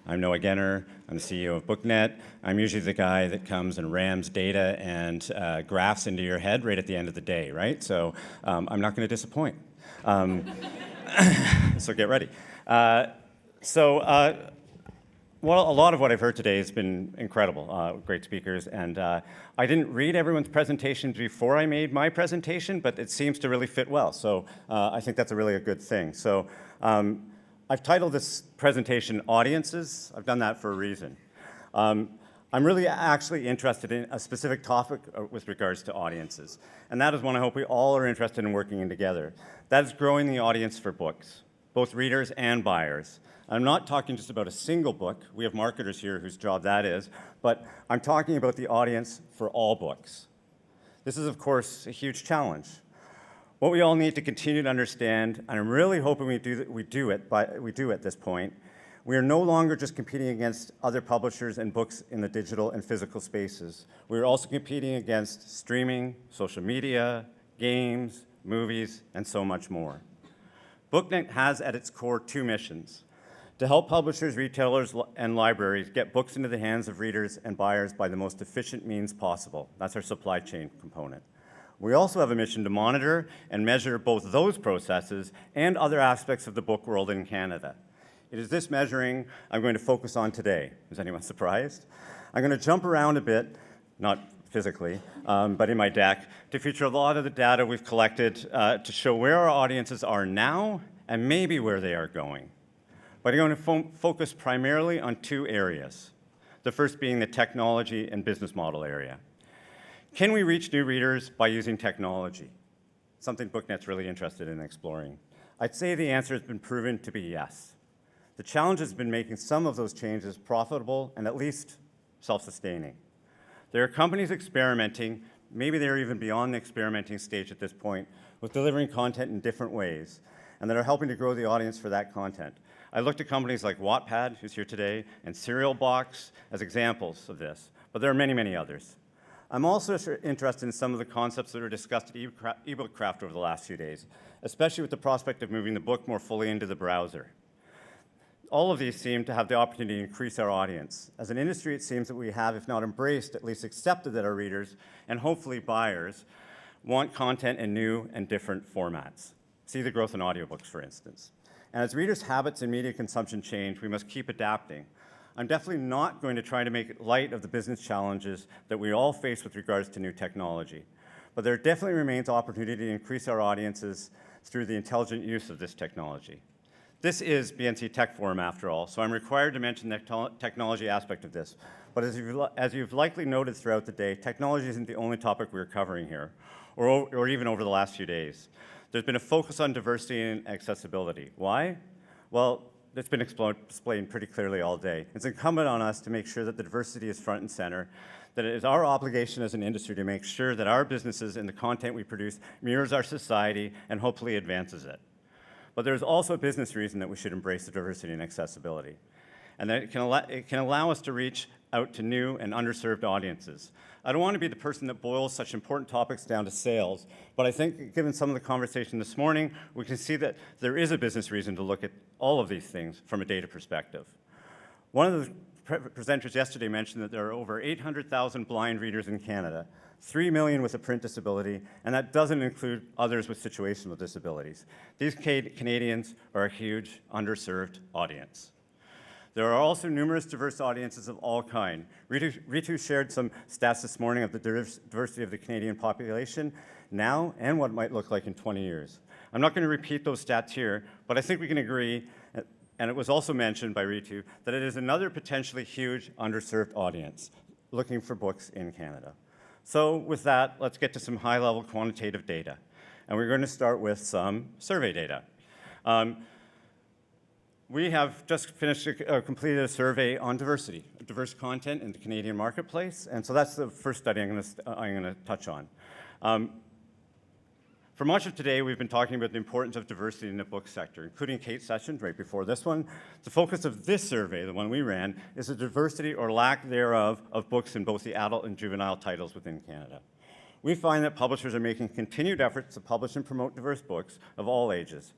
I'm Noah Genner. I'm the CEO of BookNet. I'm usually the guy that comes and rams data and graphs into your head right at the end of the day, right? So I'm not going to disappoint. So get ready. Well, a lot of what I've heard today has been incredible, great speakers, and I didn't read everyone's presentations before I made my presentation, but it seems to really fit well, so I think that's a good thing. So I've titled this presentation Audiences. I've done that for a reason. I'm really actually interested in a specific topic with regards to audiences, and that is one I hope we all are interested in working in together. That is growing the audience for books, both readers and buyers. I'm not talking just about a single book. We have marketers here whose job that is, but I'm talking about the audience for all books. This is, of course, a huge challenge. What we all need to continue to understand, and I'm really hoping we do at this point, we are no longer just competing against other publishers and books in the digital and physical spaces. We are also competing against streaming, social media, games, movies, and so much more. BookNet has at its core two missions: to help publishers, retailers, and libraries get books into the hands of readers and buyers by the most efficient means possible. That's our supply chain component. We also have a mission to monitor and measure both those processes and other aspects of the book world in Canada. It is this measuring I'm going to focus on today. Is anyone surprised? I'm going to jump around a bit, not physically, but in my deck, to feature a lot of the data we've collected to show where our audiences are now and maybe where they are going. But I'm going to focus primarily on two areas, the first being the technology and business model area. Can we reach new readers by using technology? Something BookNet's really interested in exploring. I'd say the answer has been proven to be yes. The challenge has been making some of those changes profitable and at least self-sustaining. There are companies experimenting, maybe they're even beyond the experimenting stage at this point, with delivering content in different ways, and that are helping to grow the audience for that content. I looked at companies like Wattpad, who's here today, and Serial Box as examples of this, but there are many, many others. I'm also interested in some of the concepts that were discussed at eBook Craft over the last few days, especially with the prospect of moving the book more fully into the browser. All of these seem to have the opportunity to increase our audience. As an industry, it seems that we have, if not embraced, at least accepted that our readers, and hopefully buyers, want content in new and different formats. See the growth in audiobooks, for instance. And as readers' habits and media consumption change, we must keep adapting. I'm definitely not going to try to make light of the business challenges that we all face with regards to new technology. But there definitely remains opportunity to increase our audiences through the intelligent use of this technology. This is BNC Tech Forum, after all, so I'm required to mention the technology aspect of this. But as you've likely noted throughout the day, technology isn't the only topic we're covering here, or even over the last few days. There's been a focus on diversity and accessibility. Why? Well, it's been explained pretty clearly all day. It's incumbent on us to make sure that the diversity is front and center, that it is our obligation as an industry to make sure that our businesses and the content we produce mirrors our society and hopefully advances it. But there's also a business reason that we should embrace the diversity and accessibility, and that it can allow us to reach out to new and underserved audiences. I don't want to be the person that boils such important topics down to sales, but I think given some of the conversation this morning, we can see that there is a business reason to look at all of these things from a data perspective. One of the presenters yesterday mentioned that there are over 800,000 blind readers in Canada, 3 million with a print disability, and that doesn't include others with situational disabilities. These Canadians are a huge underserved audience. There are also numerous diverse audiences of all kinds. Ritu shared some stats this morning of the diversity of the Canadian population now and what it might look like in 20 years. I'm not going to repeat those stats here, but I think we can agree, and it was also mentioned by Ritu, that it is another potentially huge underserved audience looking for books in Canada. So with that, let's get to some high-level quantitative data. And we're going to start with some survey data. We have just completed a survey on diversity, diverse content in the Canadian marketplace, and so that's the first study I'm going to touch on. For much of today, we've been talking about the importance of diversity in the book sector, including Kate's session right before this one. The focus of this survey, the one we ran, is the diversity or lack thereof of books in both the adult and juvenile titles within Canada. We find that publishers are making continued efforts to publish and promote diverse books of all ages.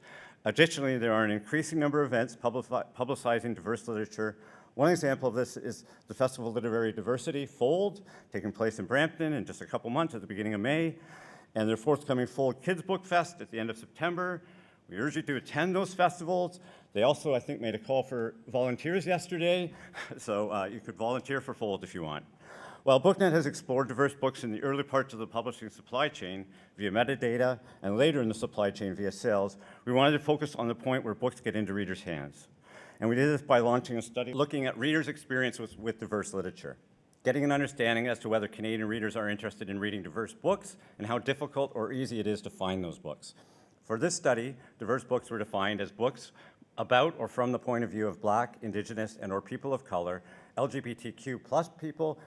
Additionally, there are an increasing number of events publicizing diverse literature, One example of this is the Festival of Literary Diversity, Fold, taking place in Brampton in just a couple months at the beginning of May, and their forthcoming Fold Kids Book Fest at the end of September. We urge you to attend those festivals. They also, I think, made a call for volunteers yesterday, so you could volunteer for Fold if you want. While BookNet has explored diverse books in the early parts of the publishing supply chain via metadata and later in the supply chain via sales, we wanted to focus on the point where books get into readers' hands. And we did this by launching a study looking at readers' experience with diverse literature, getting an understanding as to whether Canadian readers are interested in reading diverse books and how difficult or easy it is to find those books. For this study, diverse books were defined as books about or from the point of view of Black, Indigenous, and or people of color, LGBTQ plus people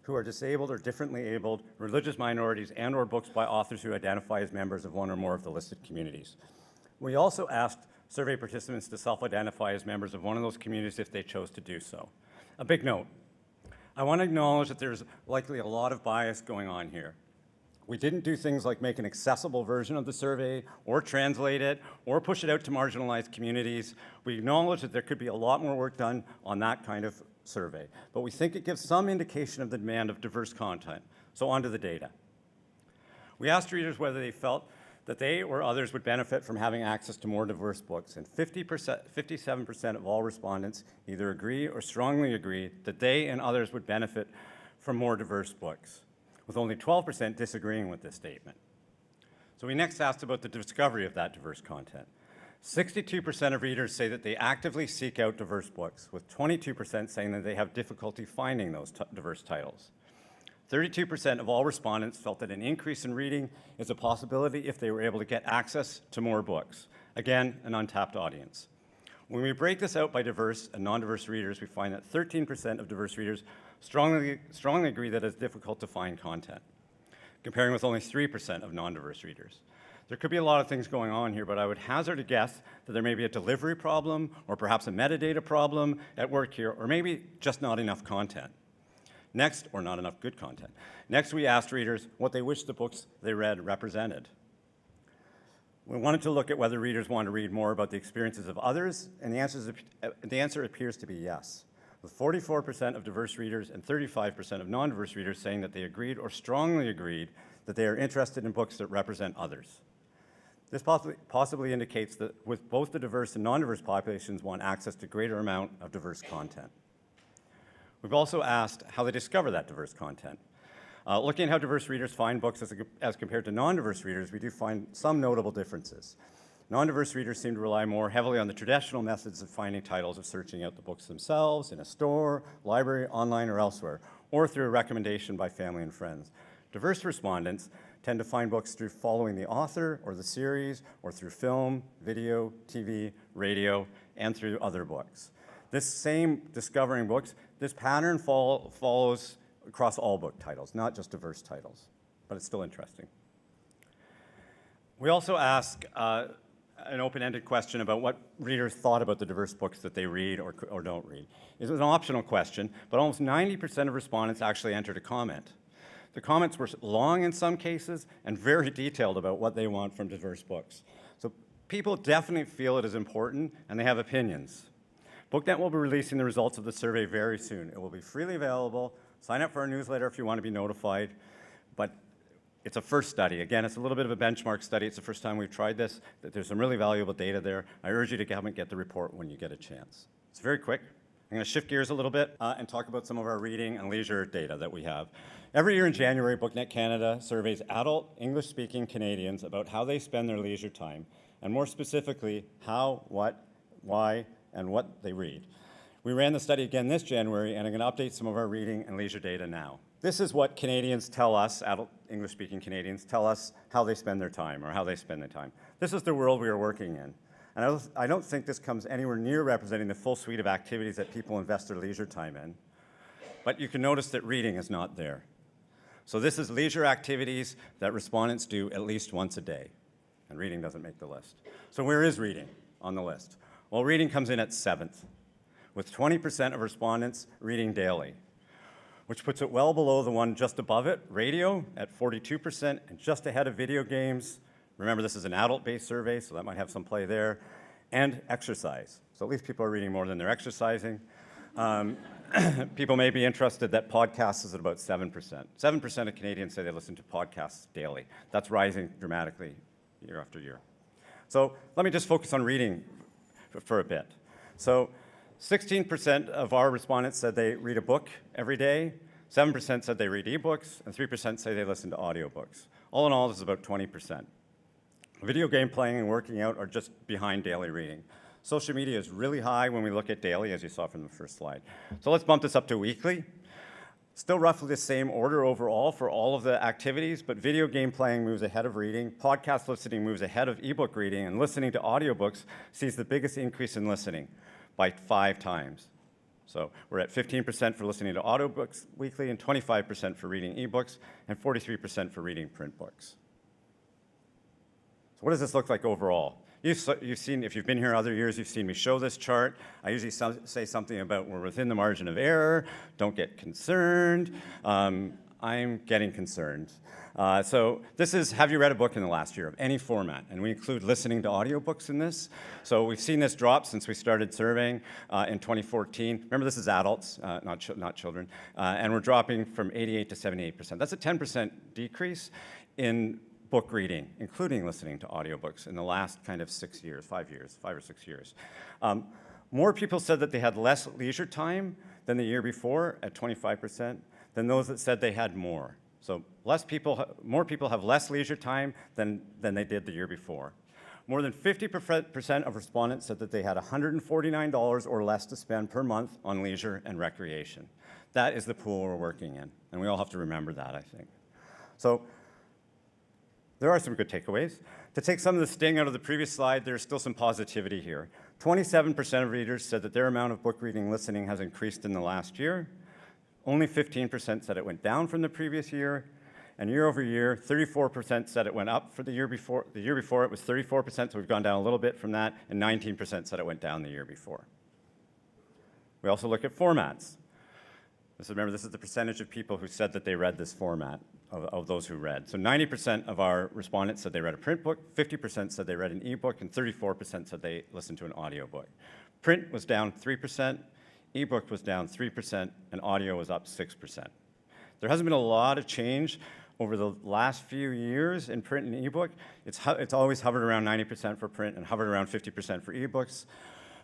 who are disabled or differently abled, religious minorities, and or books by authors who identify as members of one or more of the listed communities. We also asked survey participants to self-identify as members of one of those communities if they chose to do so. A big note, I want to acknowledge that there's likely a lot of bias going on here. We didn't do things like make an accessible version of the survey, or translate it, or push it out to marginalized communities. We acknowledge that there could be a lot more work done on that kind of survey, but we think it gives some indication of the demand of diverse content. So on to the data. We asked readers whether they felt that they or others would benefit from having access to more diverse books, and 57% of all respondents either agree or strongly agree that they and others would benefit from more diverse books, with only 12% disagreeing with this statement. So we next asked about the discovery of that diverse content. 62% of readers say that they actively seek out diverse books, with 22% saying that they have difficulty finding those diverse titles. 32% of all respondents felt that an increase in reading is a possibility if they were able to get access to more books. Again, an untapped audience. When we break this out by diverse and non-diverse readers, we find that 13% of diverse readers strongly agree that it's difficult to find content, comparing with only 3% of non-diverse readers. There could be a lot of things going on here, but I would hazard a guess that there may be a delivery problem, or perhaps a metadata problem at work here, or maybe just not enough content. Next, or not enough good content. Next, we asked readers what they wished the books they read represented. We wanted to look at whether readers want to read more about the experiences of others, and the answer appears to be yes, with 44% of diverse readers and 35% of non-diverse readers saying that they agreed or strongly agreed that they are interested in books that represent others. This possibly indicates that with both the diverse and non-diverse populations want access to greater amount of diverse content. We've also asked how they discover that diverse content. Looking at how diverse readers find books as compared to non-diverse readers, we do find some notable differences. Non-diverse readers seem to rely more heavily on the traditional methods of finding titles, of searching out the books themselves in a store, library, online, or elsewhere, or through a recommendation by family and friends. Diverse respondents tend to find books through following the author or the series, or through film, video, TV, radio, and through other books. This same discovering books, this pattern follows across all book titles, not just diverse titles, but it's still interesting. We also ask an open-ended question about what readers thought about the diverse books that they read or don't read. It was an optional question, but almost 90% of respondents actually entered a comment. The comments were long in some cases and very detailed about what they want from diverse books. So people definitely feel it is important, and they have opinions. BookNet will be releasing the results of the survey very soon. It will be freely available. Sign up for our newsletter if you want to be notified. But it's a first study. Again, it's a little bit of a benchmark study. It's the first time we've tried this. There's some really valuable data there. I urge you to come and get the report when you get a chance. It's very quick. I'm going to shift gears a little bit and talk about some of our reading and leisure data that we have. Every year in January, BookNet Canada surveys adult English-speaking Canadians about how they spend their leisure time, and more specifically, how, what, why, and what they read. We ran the study again this January, and I'm going to update some of our reading and leisure data now. This is what Canadians tell us, adult English-speaking Canadians tell us how they spend their time, or how they spend their time. This is the world we are working in. And I don't think this comes anywhere near representing the full suite of activities that people invest their leisure time in. But you can notice that reading is not there. So this is leisure activities that respondents do at least once a day. And reading doesn't make the list. So where is reading on the list? Well, reading comes in at 7th, with 20% of respondents reading daily, which puts it well below the one just above it, radio, at 42%, and just ahead of video games. Remember, this is an adult-based survey, so that might have some play there, and exercise. So at least people are reading more than they're exercising. People may be interested that podcasts is at about 7%. 7% of Canadians say they listen to podcasts daily. That's rising dramatically year after year. So let me just focus on reading for a bit. So 16% of our respondents said they read a book every day, 7% said they read ebooks, and 3% say they listen to audiobooks. All in all, this is about 20%. Video game playing and working out are just behind daily reading. Social media is really high when we look at daily, as you saw from the first slide. So let's bump this up to weekly. Still roughly the same order overall for all of the activities, but video game playing moves ahead of reading, podcast listening moves ahead of ebook reading, and listening to audiobooks sees the biggest increase in listening by 5 times. So we're at 15% for listening to audiobooks weekly, and 25% for reading ebooks, and 43% for reading print books. So what does this look like overall? You've seen, if you've been here other years, you've seen me show this chart. I usually say something about we're within the margin of error, don't get concerned. I'm getting concerned. So this is, have you read a book in the last year of any format? And we include listening to audiobooks in this. So we've seen this drop since we started surveying in 2014. Remember, this is adults, not children. And we're dropping from 88 to 78%. That's a 10% decrease in book reading, including listening to audiobooks in the last kind of 5 or 6 years. More people said that they had less leisure time than the year before at 25% than those that said they had more. So more people have less leisure time than they did the year before. More than 50% of respondents said that they had $149 or less to spend per month on leisure and recreation. That is the pool we're working in, and we all have to remember that, I think. So there are some good takeaways. To take some of the sting out of the previous slide, there's still some positivity here. 27% of readers said that their amount of book reading listening has increased in the last year. Only 15% said it went down from the previous year. And year over year, 34% said it went up for the year before. The year before it was 34%, so we've gone down a little bit from that, and 19% said it went down the year before. We also look at formats. Remember, this is the percentage of people who said that they read this format, of those who read. So 90% of our respondents said they read a print book, 50% said they read an ebook, and 34% said they listened to an audiobook. Print was down 3%, ebook was down 3%, and audio was up 6%. There hasn't been a lot of change over the last few years in print and ebook. It's always hovered around 90% for print and hovered around 50% for ebooks.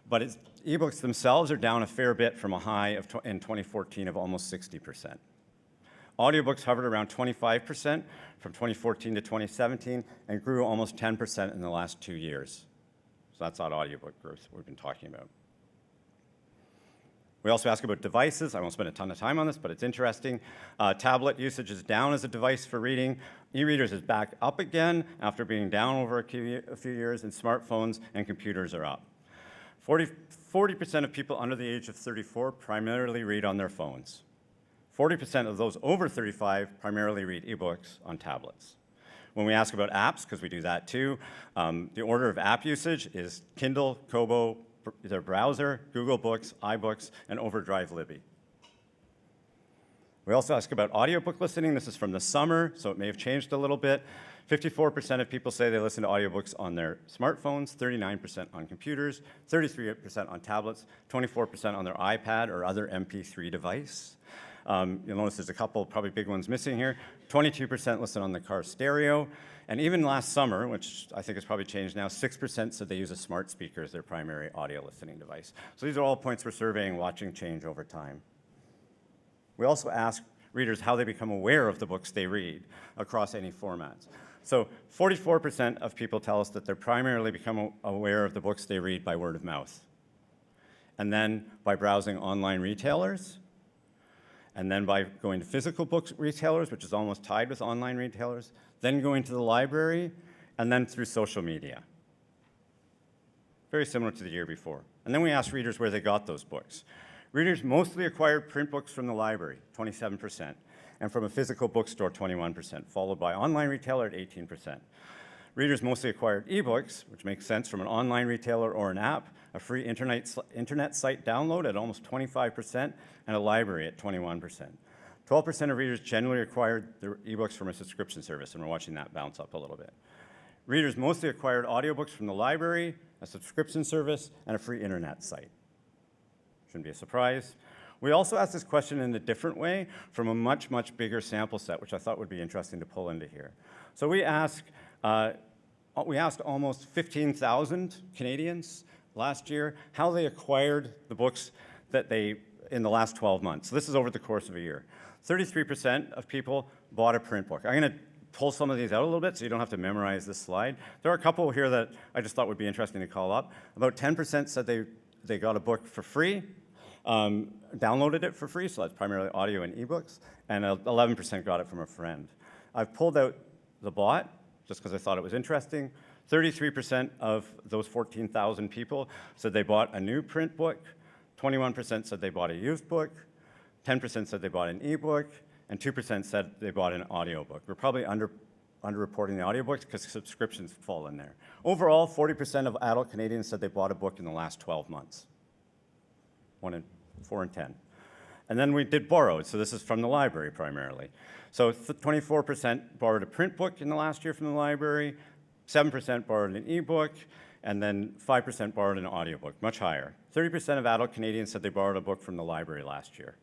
But ebooks themselves are down a fair bit from a high in 2014 of almost 60%. Audiobooks hovered around 25% from 2014 to 2017 and grew almost 10% in the last 2 years. So that's that audiobook growth we've been talking about. We also ask about devices. I won't spend a ton of time on this, but it's interesting. Tablet usage is down as a device for reading. E-readers is back up again after being down over a few years, and smartphones and computers are up. 40% of people under the age of 34 primarily read on their phones. 40% of those over 35 primarily read ebooks on tablets. When we ask about apps, because we do that too, the order of app usage is Kindle, Kobo, their browser, Google Books, iBooks, and Overdrive Libby. We also ask about audiobook listening. This is from the summer, so it may have changed a little bit. 54% of people say they listen to audiobooks on their smartphones, 39% on computers, 33% on tablets, 24% on their iPad or other MP3 device. You'll notice there's a couple probably big ones missing here. 22% listen on the car stereo. And even last summer, which I think has probably changed now, 6% said they use a smart speaker as their primary audio listening device. So these are all points we're surveying, watching change over time. We also ask readers how they become aware of the books they read across any formats. So 44% of people tell us that they're primarily become aware of the books they read by word of mouth, and then by browsing online retailers, and then by going to physical books retailers, which is almost tied with online retailers, then going to the library, and then through social media. Very similar to the year before. And then we asked readers where they got those books. Readers mostly acquired print books from the library, 27%, and from a physical bookstore, 21%, followed by online retailer at 18%. Readers mostly acquired ebooks, which makes sense, from an online retailer or an app, a free internet site download at almost 25%, and a library at 21%. 12% of readers generally acquired their ebooks from a subscription service, and we're watching that bounce up a little bit. Readers mostly acquired audiobooks from the library, a subscription service, and a free internet site. Shouldn't be a surprise. We also asked this question in a different way from a much, much bigger sample set, which I thought would be interesting to pull into here. So we asked almost 15,000 Canadians last year how they acquired the books that they, in the last 12 months. So this is over the course of a year. 33% of people bought a print book. I'm going to pull some of these out a little bit so you don't have to memorize this slide. There are a couple here that I just thought would be interesting to call up. About 10% said they got a book for free, downloaded it for free, so that's primarily audio and ebooks, and 11% got it from a friend. I've pulled out the bought, just because I thought it was interesting. 33% of those 14,000 people said they bought a new print book, 21% said they bought a used book, 10% said they bought an ebook, and 2% said they bought an audiobook. We're probably underreporting the audiobooks because subscriptions fall in there. Overall, 40% of adult Canadians said they bought a book in the last 12 months. 4 in 10. And then we did borrowed, so this is from the library primarily. So 24% borrowed a print book in the last year from the library, 7% borrowed an ebook, and then 5% borrowed an audiobook, much higher. 30% of adult Canadians said they borrowed a book from the library last year.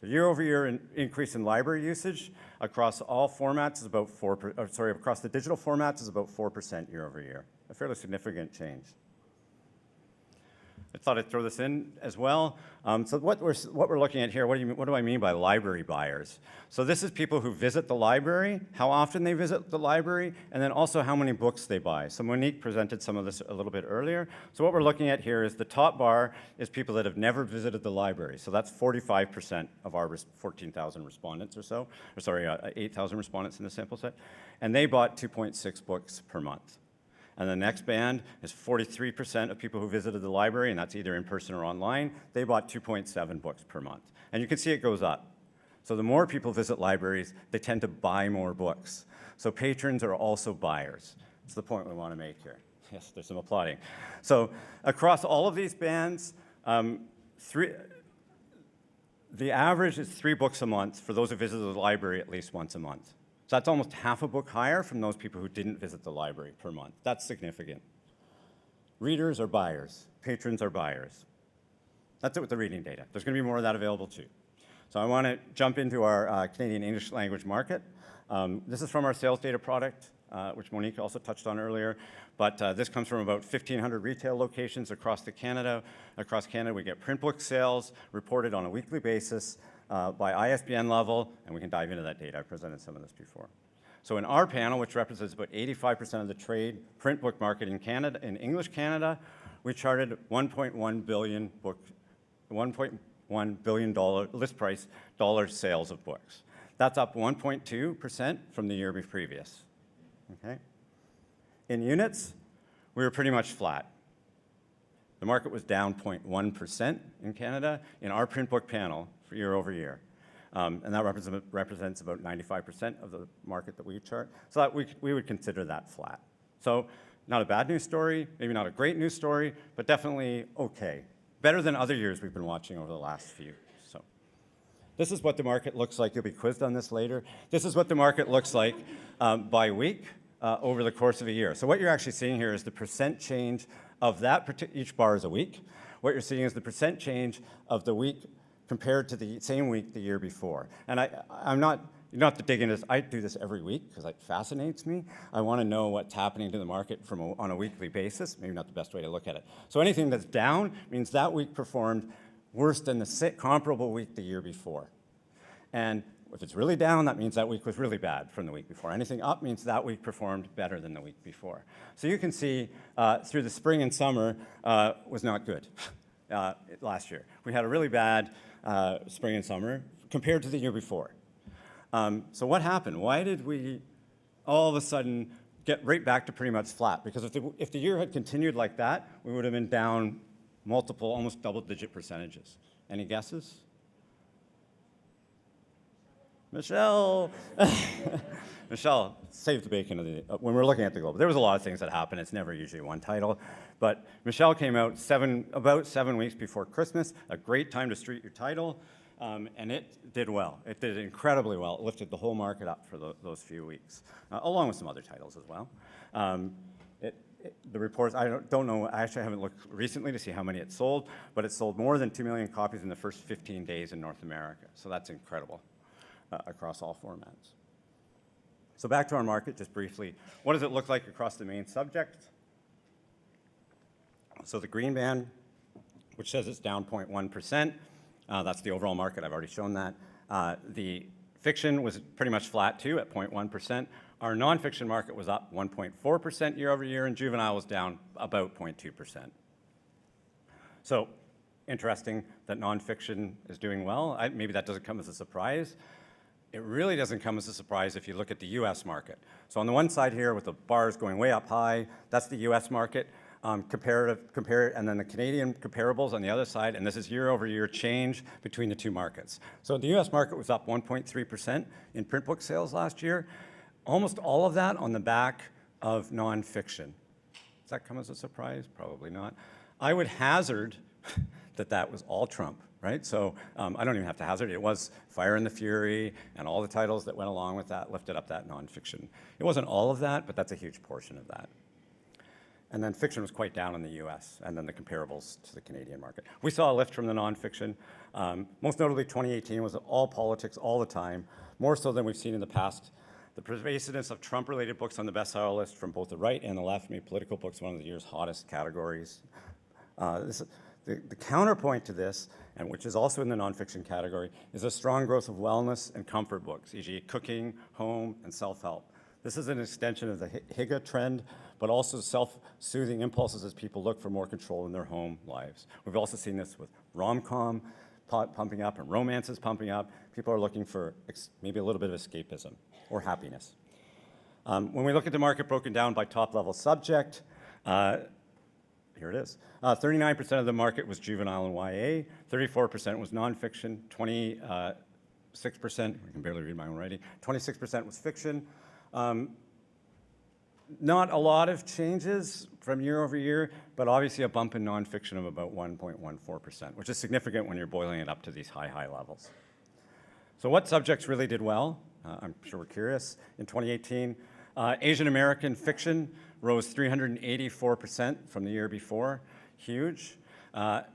The year-over-year increase in library usage across all formats is about across the digital formats is about 4% year-over-year, a fairly significant change. I thought I'd throw this in as well. So what we're looking at here, what do I mean by library buyers? So this is people who visit the library, how often they visit the library, and then also how many books they buy. So Monique presented some of this a little bit earlier. So what we're looking at here is the top bar is people that have never visited the library. So that's 45% of our 14,000 respondents or so, or sorry, 8,000 respondents in the sample set. And they bought 2.6 books per month. And the next band is 43% of people who visited the library, and that's either in person or online. They bought 2.7 books per month. And you can see it goes up. So the more people visit libraries, they tend to buy more books. So patrons are also buyers. That's the point we want to make here. Yes, there's some applauding. So across all of these bands, the average is 3 books a month for those who visit the library at least once a month. So that's almost half a book higher from those people who didn't visit the library per month. That's significant. Readers are buyers. Patrons are buyers. That's it with the reading data. There's going to be more of that available too. So I want to jump into our Canadian English language market. This is from our sales data product, which Monique also touched on earlier. But this comes from about 1,500 retail locations across Canada. Across Canada, we get print book sales reported on a weekly basis by ISBN level, and we can dive into that data. I presented some of this before. So in our panel, which represents about 85% of the trade print book market in Canada, in English Canada, we charted $1.1 billion list price dollar sales of books. That's up 1.2% from the year previous. Okay? In units, we were pretty much flat. The market was down 0.1% in Canada in our print book panel for year over year. And that represents about 95% of the market that we chart. So that we would consider that flat. So not a bad news story, maybe not a great news story, but definitely okay. Better than other years we've been watching over the last few. So this is what the market looks like. You'll be quizzed on this later. This is what the market looks like by week over the course of a year. So what you're actually seeing here is the percent change of that, each bar is a week. What you're seeing is the percent change of the week compared to the same week the year before. And I'm not, you don't have to dig into this. I do this every week because it fascinates me. I want to know what's happening to the market on a weekly basis. Maybe not the best way to look at it. So anything that's down means that week performed worse than the comparable week the year before. And if it's really down, that means that week was really bad from the week before. Anything up means that week performed better than the week before. So you can see through the spring and summer was not good last year. We had a really bad spring and summer compared to the year before. So what happened? Why did we all of a sudden get right back to pretty much flat? Because if the year had continued like that, we would have been down multiple, almost double-digit percentages. Any guesses? Michelle. Michelle saved the bacon when we're looking at the Globe. There was a lot of things that happened. It's never usually one title. But Michelle came out about 7 weeks before Christmas, a great time to street your title, and it did well. It did incredibly well. It lifted the whole market up for those few weeks, along with some other titles as well. the reports, I don't know, I actually haven't looked recently to see how many it sold, but it sold more than 2 million copies in the first 15 days in North America. So that's incredible across all formats. So back to our market, just briefly. What does it look like across the main subjects? So the green band, which says it's down 0.1%, that's the overall market, I've already shown that. The fiction was pretty much flat too at 0.1%. Our nonfiction market was up 1.4% year over year, and juvenile was down about 0.2%. So interesting that nonfiction is doing well. Maybe that doesn't come as a surprise. It really doesn't come as a surprise if you look at the US market. So on the one side here with the bars going way up high, that's the US market. And then the Canadian comparables on the other side, and this is year over year change between the two markets. So the US market was up 1.3% in print book sales last year. Almost all of that on the back of nonfiction. Does that come as a surprise? Probably not. I would hazard that that was all Trump, right? So I don't even have to hazard. It was Fire and the Fury and all the titles that went along with that lifted up that nonfiction. It wasn't all of that, but that's a huge portion of that. And then fiction was quite down in the US, and then the comparables to the Canadian market. We saw a lift from the nonfiction. Most notably, 2018 was all politics all the time, more so than we've seen in the past. The pervasiveness of Trump-related books on the bestseller list from both the right and the left made political books one of the year's hottest categories. The counterpoint to this, and which is also in the nonfiction category, is a strong growth of wellness and comfort books, e.g. cooking, home, and self-help. This is an extension of the Higa trend, but also self-soothing impulses as people look for more control in their home lives. We've also seen this with rom-com pumping up and romances pumping up. People are looking for maybe a little bit of escapism or happiness. When we look at the market broken down by top-level subject, here it is. 39% of the market was juvenile and YA, 34% was nonfiction, 26%, I can barely read my own writing, 26% was fiction. Not a lot of changes from year over year, but obviously a bump in nonfiction of about 1.14%, which is significant when you're boiling it up to these high levels. So what subjects really did well? I'm sure we're curious. In 2018, Asian American fiction rose 384% from the year before. Huge.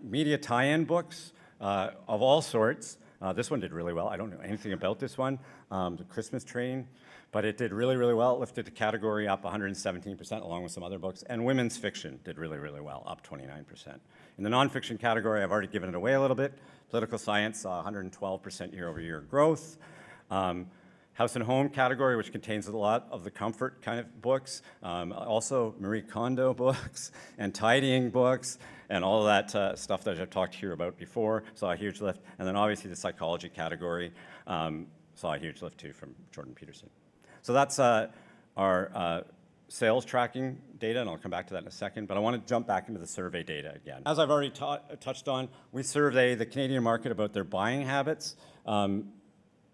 Media tie-in books of all sorts. This one did really well. I don't know anything about this one, The Christmas Train, but it did really well. It lifted the category up 117% along with some other books. And women's fiction did really well, up 29%. In the nonfiction category, I've already given it away a little bit. Political science saw 112% year over year growth. House and home category, which contains a lot of the comfort kind of books, also Marie Kondo books and tidying books and all of that stuff that I've talked here about before, saw a huge lift. And then obviously the psychology category saw a huge lift too from Jordan Peterson. So that's our sales tracking data, and I'll come back to that in a second, but I want to jump back into the survey data again. As I've already touched on, we survey the Canadian market about their buying habits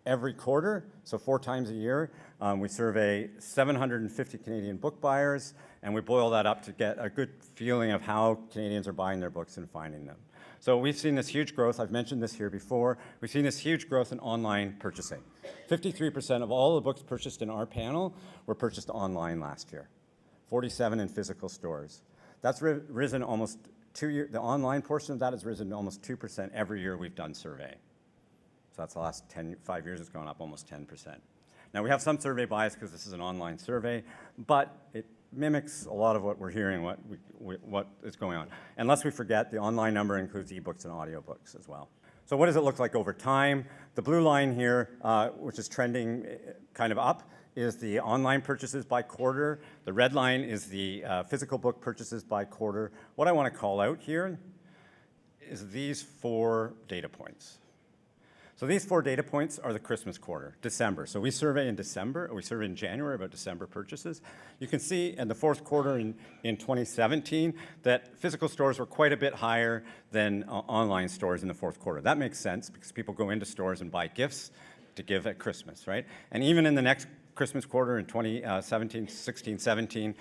every quarter, so 4 times a year. We survey 750 Canadian book buyers, and we boil that up to get a good feeling of how Canadians are buying their books and finding them. So we've seen this huge growth. I've mentioned this here before. We've seen this huge growth in online purchasing. 53% of all the books purchased in our panel were purchased online last year. 47 in physical stores. That's risen almost 2 years. The online portion of that has risen almost 2% every year we've done survey. So that's the last 5 years, it's gone up almost 10%. Now we have some survey bias because this is an online survey, but it mimics a lot of what we're hearing, what is going on. And lest we forget, the online number includes ebooks and audiobooks as well. So what does it look like over time? The blue line here, which is trending kind of up, is the online purchases by quarter. The red line is the physical book purchases by quarter. What I want to call out here is these 4 data points. So these 4 data points are the Christmas quarter, December. So we survey in December, or we survey in January about December purchases. You can see in the 4th quarter in 2017 that physical stores were quite a bit higher than online stores in the 4th quarter. That makes sense because people go into stores and buy gifts to give at Christmas, right? And even in the next Christmas quarter in 2017, 16, 17,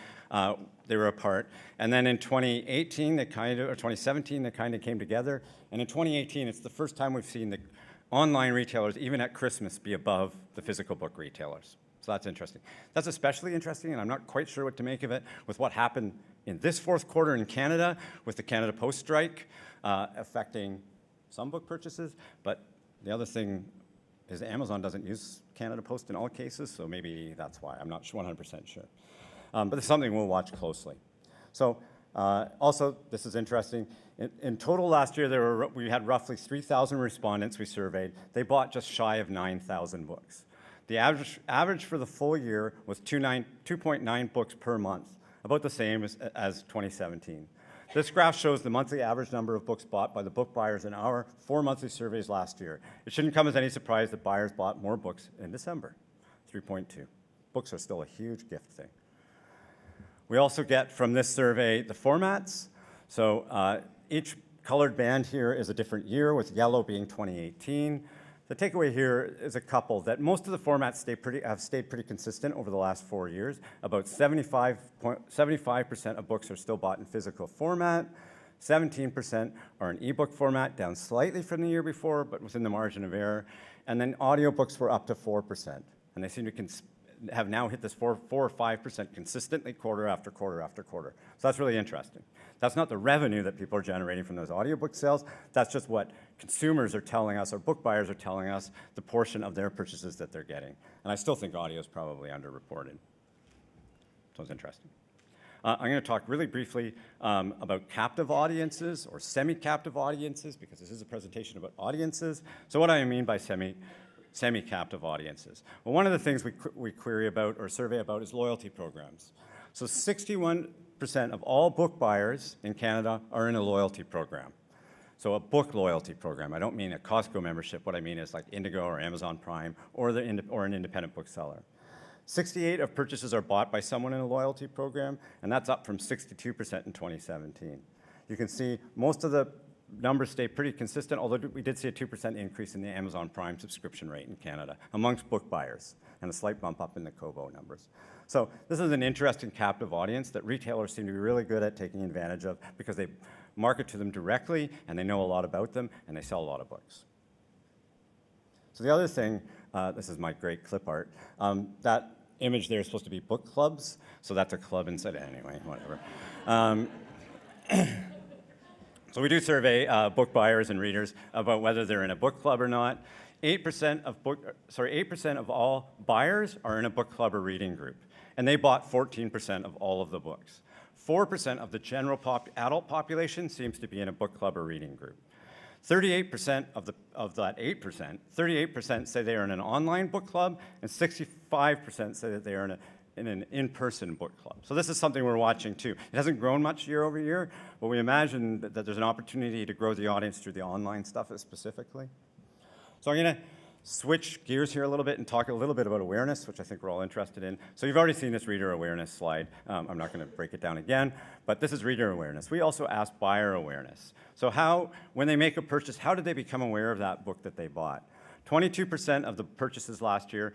they were apart. And then in 2018, or 2017, they kind of came together. And in 2018, it's the first time we've seen the online retailers, even at Christmas, be above the physical book retailers. So that's interesting. That's especially interesting, and I'm not quite sure what to make of it with what happened in this fourth quarter in Canada with the Canada Post strike affecting some book purchases. But the other thing is Amazon doesn't use Canada Post in all cases, so maybe that's why. I'm not 100% sure. But it's something we'll watch closely. So also, this is interesting. In total last year, we had roughly 3,000 respondents we surveyed. They bought just shy of 9,000 books. The average for the full year was 2.9 books per month, about the same as 2017. This graph shows the monthly average number of books bought by the book buyers in our 4 monthly surveys last year. It shouldn't come as any surprise that buyers bought more books in December, 3.2. Books are still a huge gift thing. We also get from this survey the formats. So each colored band here is a different year, with yellow being 2018. The takeaway here is a couple that most of the formats have stayed pretty consistent over the last 4 years. About 75% of books are still bought in physical format. 17% are in ebook format, down slightly from the year before, but within the margin of error. And then audiobooks were up to 4%. And they seem to have now hit this 4 or 5% consistently quarter after quarter after quarter. So that's really interesting. That's not the revenue that people are generating from those audiobook sales. That's just what consumers are telling us, or book buyers are telling us, the portion of their purchases that they're getting. And I still think audio is probably underreported. So it's interesting. I'm going to talk really briefly about captive audiences or semi-captive audiences, because this is a presentation about audiences. So what do I mean by semi-captive audiences? Well, one of the things we query about or survey about is loyalty programs. So 61% of all book buyers in Canada are in a loyalty program. So a book loyalty program. I don't mean a Costco membership. What I mean is like Indigo or Amazon Prime or an independent bookseller. 68% of purchases are bought by someone in a loyalty program, and that's up from 62% in 2017. You can see most of the numbers stay pretty consistent, although we did see a 2% increase in the Amazon Prime subscription rate in Canada amongst book buyers, and a slight bump up in the Kobo numbers. So this is an interesting captive audience that retailers seem to be really good at taking advantage of, because they market to them directly, and they know a lot about them, and they sell a lot of books. So the other thing, this is my great clip art, that image there is supposed to be book clubs, so that's a club inside, anyway, whatever. So we do survey book buyers and readers about whether they're in a book club or not. 8% of all buyers are in a book club or reading group, and they bought 14% of all of the books. 4% of the general adult population seems to be in a book club or reading group. 38% of that 8%, 38% say they are in an online book club, and 65% say that they are in an in-person book club. So this is something we're watching too. It hasn't grown much year over year, but we imagine that there's an opportunity to grow the audience through the online stuff specifically. So I'm going to switch gears here a little bit and talk a little bit about awareness, which I think we're all interested in. So you've already seen this reader awareness slide. I'm not going to break it down again, but this is reader awareness. We also asked buyer awareness. So when they make a purchase, how did they become aware of that book that they bought? 22% of the purchases last year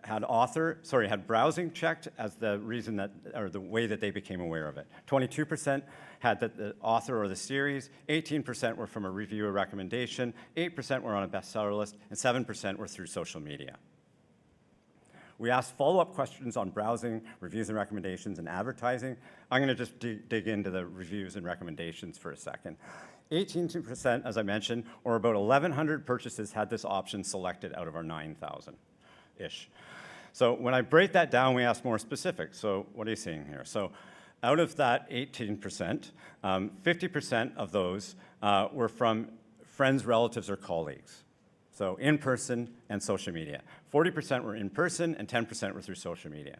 had browsing checked as the reason or the way that they became aware of it. 22% had the author or the series, 18% were from a review or recommendation, 8% were on a bestseller list, and 7% were through social media. We asked follow-up questions on browsing, reviews and recommendations, and advertising. I'm going to just dig into the reviews and recommendations for a second. 18%, as I mentioned, or about 1,100 purchases had this option selected out of our 9,000-ish. So when I break that down, we ask more specific. So what are you seeing here? So out of that 18%, 50% of those were from friends, relatives, or colleagues. So in-person and social media. 40% were in-person and 10% were through social media.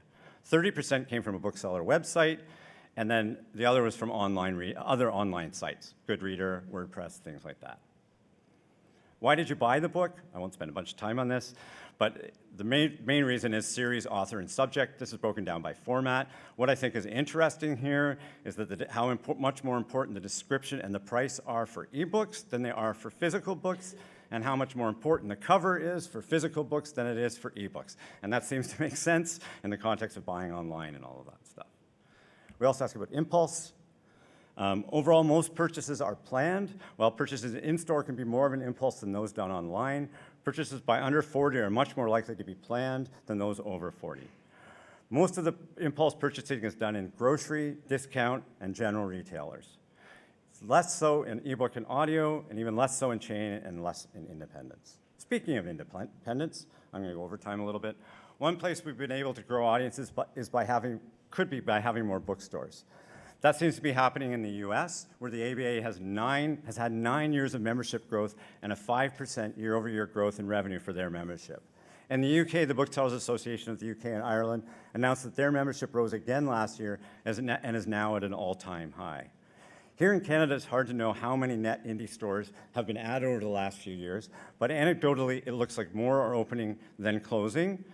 30% came from a bookseller website, and then the other was from other online sites, Goodreader, WordPress, things like that. Why did you buy the book? I won't spend a bunch of time on this, but the main reason is series, author, and subject. This is broken down by format. What I think is interesting here is that how much more important the description and the price are for ebooks than they are for physical books, and how much more important the cover is for physical books than it is for ebooks. And that seems to make sense in the context of buying online and all of that stuff. We also ask about impulse. Overall, most purchases are planned, while purchases in-store can be more of an impulse than those done online. Purchases by under 40 are much more likely to be planned than those over 40. Most of the impulse purchasing is done in grocery, discount, and general retailers. It's less so in ebook and audio, and even less so in chain and less in independents. Speaking of independents, I'm going to go over time a little bit. One place we've been able to grow audiences could be by having more bookstores. That seems to be happening in the US, where the ABA has had 9 years of membership growth and a 5% year-over-year growth in revenue for their membership. In the UK, the Booksellers Association of the UK and Ireland announced that their membership rose again last year and is now at an all-time high. Here in Canada, it's hard to know how many net indie stores have been added over the last few years, but anecdotally, it looks like more are opening than closing,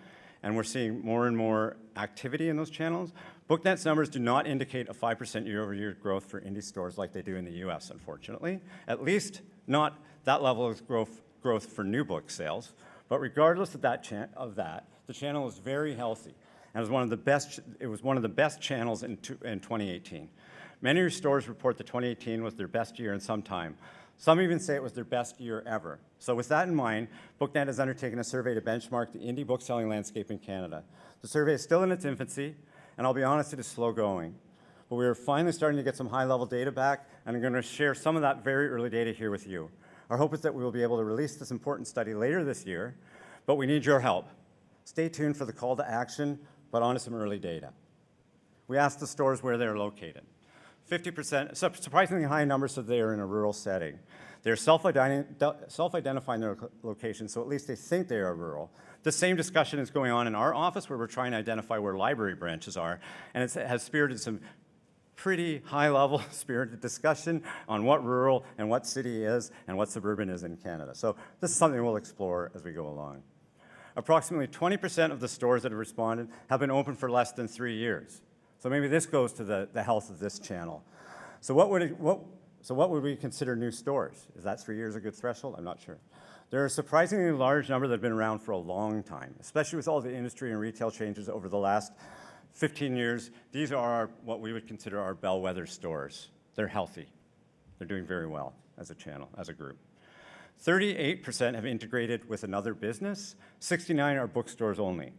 and we're seeing more and more activity in those channels. BookNet's numbers do not indicate a 5% year-over-year growth for indie stores like they do in the US, unfortunately. At least not that level of growth for new book sales. But regardless of that, the channel is very healthy, and it was one of the best channels in 2018. Many stores report that 2018 was their best year in some time. Some even say it was their best year ever. So with that in mind, BookNet has undertaken a survey to benchmark the indie bookselling landscape in Canada. The survey is still in its infancy, and I'll be honest, it is slow going. But we are finally starting to get some high-level data back, and I'm going to share some of that very early data here with you. Our hope is that we will be able to release this important study later this year, but we need your help. Stay tuned for the call to action, but on to some early data. We asked the stores where they're located. 50%, surprisingly high numbers said they are in a rural setting. They're self-identifying their location, so at least they think they are rural. The same discussion is going on in our office, where we're trying to identify where library branches are, and it has spirited some pretty high-level spirited discussion on what rural and what city is and what suburban is in Canada. So this is something we'll explore as we go along. Approximately 20% of the stores that have responded have been open for less than 3 years. So maybe this goes to the health of this channel. So what would we consider new stores? Is that 3 years a good threshold? I'm not sure. There are a surprisingly large number that have been around for a long time, especially with all the industry and retail changes over the last 15 years. These are what we would consider our bellwether stores. They're healthy. They're doing very well as a channel, as a group. 38% have integrated with another business. 69 are bookstores only.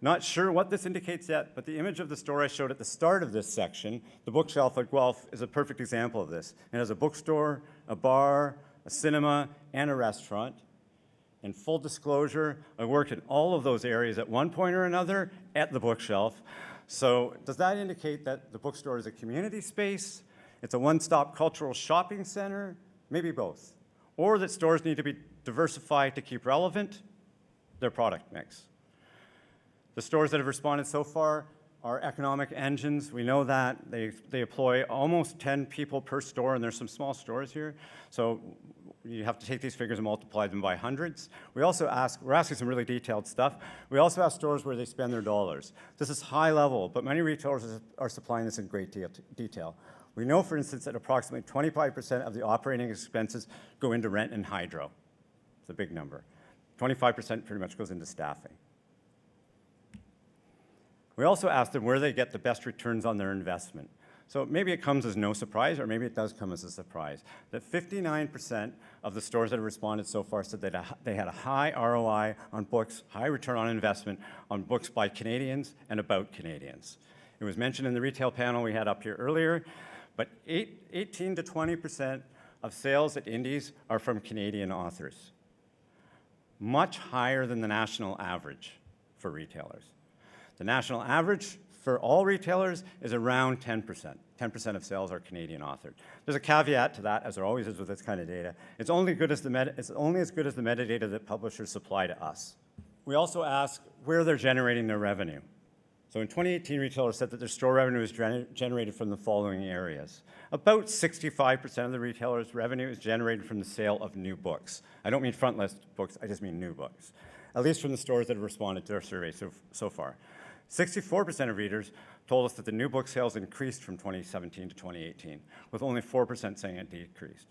Not sure what this indicates yet, but the image of the store I showed at the start of this section, the bookshelf at Guelph, is a perfect example of this. It has a bookstore, a bar, a cinema, and a restaurant. In full disclosure, I worked in all of those areas at one point or another at the bookshelf. So does that indicate that the bookstore is a community space, it's a one-stop cultural shopping center, maybe both? Or that stores need to be diversified to keep relevant their product mix? The stores that have responded so far are economic engines. We know that. They employ almost 10 people per store, and there's some small stores here. So you have to take these figures and multiply them by hundreds. We're asking some really detailed stuff. We also ask stores where they spend their dollars. This is high level, but many retailers are supplying this in great detail. We know, for instance, that approximately 25% of the operating expenses go into rent and hydro. It's a big number. 25% pretty much goes into staffing. We also asked them where they get the best returns on their investment. So maybe it comes as no surprise, or maybe it does come as a surprise, that 59% of the stores that have responded so far said that they had a high ROI on books, high return on investment on books by Canadians and about Canadians. It was mentioned in the retail panel we had up here earlier, but 18 to 20% of sales at indies are from Canadian authors. Much higher than the national average for retailers. The national average for all retailers is around 10%. 10% of sales are Canadian authored. There's a caveat to that, as there always is with this kind of data. It's only as good as the metadata that publishers supply to us. We also ask where they're generating their revenue. So in 2018, retailers said that their store revenue is generated from the following areas. About 65% of the retailers' revenue is generated from the sale of new books. I don't mean front list books, I just mean new books. At least from the stores that have responded to our survey so far. 64% of readers told us that the new book sales increased from 2017 to 2018, with only 4% saying it decreased.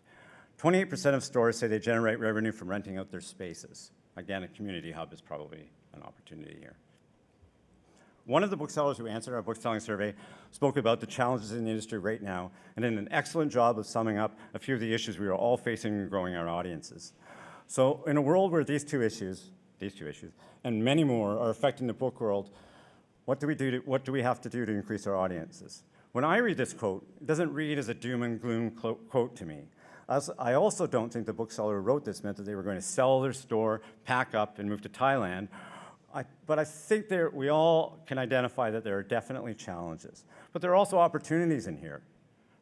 28% of stores say they generate revenue from renting out their spaces. Again, a community hub is probably an opportunity here. One of the booksellers who answered our bookselling survey spoke about the challenges in the industry right now and did an excellent job of summing up a few of the issues we are all facing in growing our audiences. So in a world where these two issues, and many more are affecting the book world, what do we have to do to increase our audiences? When I read this quote, it doesn't read as a doom and gloom quote to me. I also don't think the bookseller who wrote this meant that they were going to sell their store, pack up, and move to Thailand. But I think we all can identify that there are definitely challenges. But there are also opportunities in here.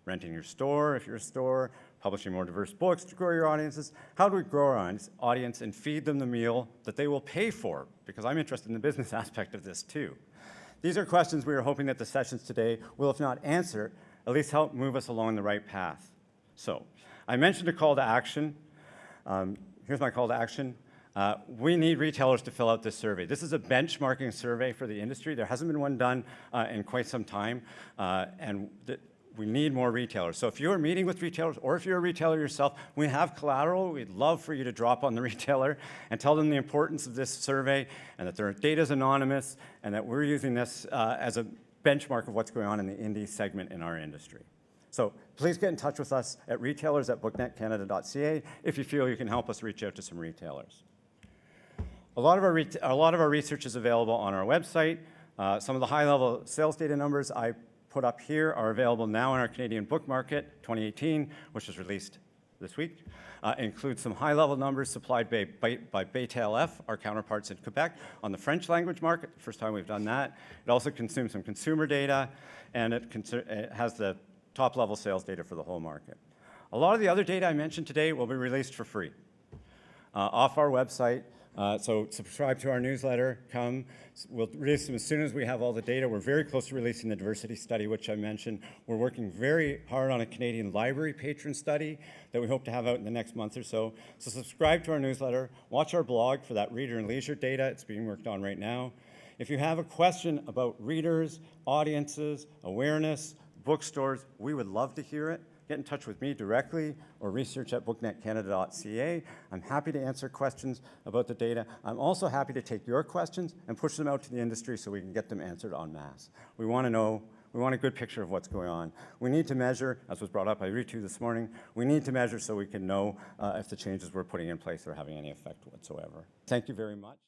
Renting your store, if you're a store, publishing more diverse books to grow your audiences. How do we grow our audience and feed them the meal that they will pay for? Because I'm interested in the business aspect of this too. These are questions we are hoping that the sessions today will, if not answer, at least help move us along the right path. So, I mentioned a call to action. Here's my call to action. We need retailers to fill out this survey. This is a benchmarking survey for the industry. There hasn't been one done in quite some time, and we need more retailers. So if you're meeting with retailers, or if you're a retailer yourself, we have collateral. We'd love for you to drop on the retailer and tell them the importance of this survey, and that their data is anonymous, and that we're using this as a benchmark of what's going on in the indie segment in our industry. So please get in touch with us at retailers@booknetcanada.ca if you feel you can help us reach out to some retailers. A lot of our research is available on our website. Some of the high-level sales data numbers I put up here are available now in our Canadian book market 2018, which was released this week. Includes some high-level numbers supplied by BTLF, our counterparts in Quebec, on the French language market, the first time we've done that. It also consumes some consumer data, and it has the top-level sales data for the whole market. A lot of the other data I mentioned today will be released for free off our website. So subscribe to our newsletter, we'll release them as soon as we have all the data. We're very close to releasing the diversity study, which I mentioned. We're working very hard on a Canadian library patron study that we hope to have out in the next month or so. So subscribe to our newsletter, watch our blog for that reader and leisure data. It's being worked on right now. If you have a question about readers, audiences, awareness, bookstores, we would love to hear it. Get in touch with me directly or research@booknetcanada.ca. I'm happy to answer questions about the data. I'm also happy to take your questions and push them out to the industry so we can get them answered en masse. We want to know, we want a good picture of what's going on. We need to measure, as was brought up by Ritu this morning, we need to measure so we can know if the changes we're putting in place are having any effect whatsoever. Thank you very much.